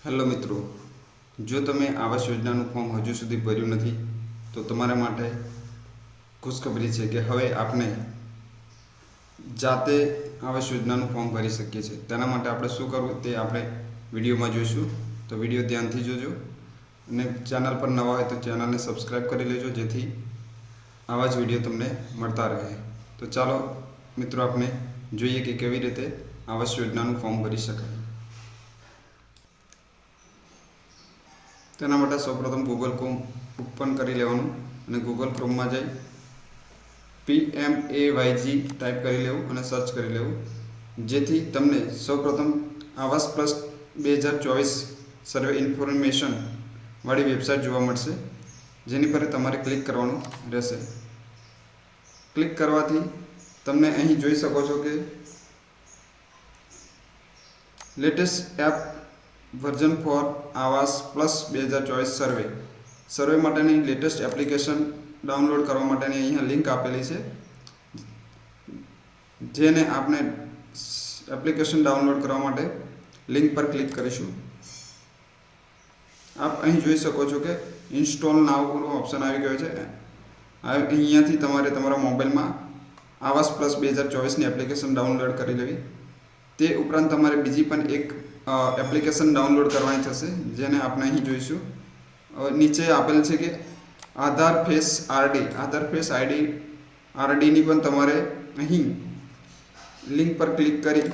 Hello મિત્રો, જો તમે આવાસ યોજનાનું ફોર્મ હજુ સુધી ભર્યું નથી તો તમારા માટે ખુશખબરી છે કે હવે આપણે જાતે આવાસ યોજનાનું ફોર્મ ભરી શકીએ છીએ। તેના માટે આપણે શું કરવું તે આપણે વિડીયોમાં જોઈશું, તો વિડીયો ધ્યાનથી જોજો અને ચેનલ પર નવા હોય તો ચેનલને સબસ્ક્રાઈબ કરી લેજો જેથી આવા જ વિડીયો તમને મળતા રહે। તો ચાલો મિત્રો, આપણે જોઈએ કે કેવી રીતે આવાસ યોજનાનું ફોર્મ ભરી શકાય। તેના માટે સૌપ્રથમ ગૂગલ ક્રોમ ઓપન કરી લેવાનું અને ગૂગલ ક્રોમમાં જઈ PMAYG ટાઈપ કરી લેવું અને સર્ચ કરી લેવું, જેથી તમને સૌપ્રથમ આવાસ પ્લસ 2024 સર્વે ઇન્ફોર્મેશન વાળી વેબસાઇટ જોવા મળશે, જેની પર તમારે ક્લિક કરવાનું રહેશે। ક્લિક કરવાથી તમને અહીં જોઈ શકો છો કે લેટેસ્ટ એપ વર્ઝન ફોર આવાસ પ્લસ 2024 સર્વે માટેની લેટેસ્ટ એપ્લિકેશન ડાઉનલોડ કરવા માટેની અહીંયા લિંક આપેલી છે, જેને આપણે એપ્લિકેશન ડાઉનલોડ કરવા માટે લિંક પર ક્લિક કરીશું। આપ અહીં જોઈ શકો છો કે ઇન્સ્ટોલ નાવનો ઓપ્શન આવી ગયો છે। અહીંયાથી તમારે તમારા મોબાઈલમાં આવાસ પ્લસ 2024ની એપ્લિકેશન ડાઉનલોડ કરી લેવી। તે ઉપરાંત તમારે બીજી પણ એક એપ્લિકેશન ડાઉનલોડ કરવાની થશે, જેને આપણે અહીં જોઈશું। નીચે આપેલ છે કે આધાર ફેસ આરડીની પણ તમારે અહીં લિંક પર ક્લિક કરી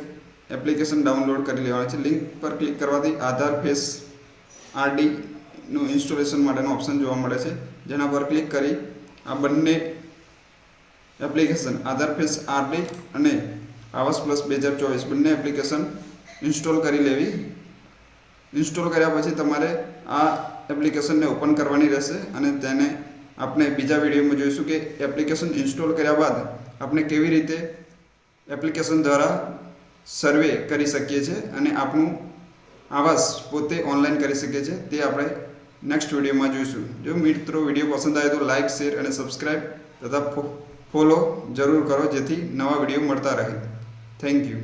એપ્લિકેશન ડાઉનલોડ કરી લેવાની છે। લિંક પર ક્લિક કરવાથી આધાર ફેસ આરડીનું ઇન્સ્ટોલેશન માટેનો ઓપ્શન જોવા મળે છે, જેના પર ક્લિક કરી આ બંને એપ્લિકેશન આધાર ફેસ આરડી અને આવાસ પ્લસ 2024 બંને એપ્લિકેશન ઇન્સ્ટોલ કરી લેવી। ઇન્સ્ટોલ કર્યા પછી તમારે આ એપ્લિકેશનને ઓપન કરવાની રહેશે અને તેને આપણે બીજા વિડીયોમાં જોઈશું કે એપ્લિકેશન ઇન્સ્ટોલ કર્યા બાદ આપણે કેવી રીતે એપ્લિકેશન દ્વારા સર્વે કરી શકીએ છીએ અને આપણું આવાસ પોતે ઓનલાઈન કરી શકીએ છીએ, તે આપણે નેક્સ્ટ વિડીયોમાં જોઈશું। જો મિત્રો વિડીયો પસંદ આવે તો લાઇક, શેર અને સબસ્ક્રાઈબ તથા ફોલો જરૂર કરો, જેથી નવા વિડીયો મળતા રહે। Thank you.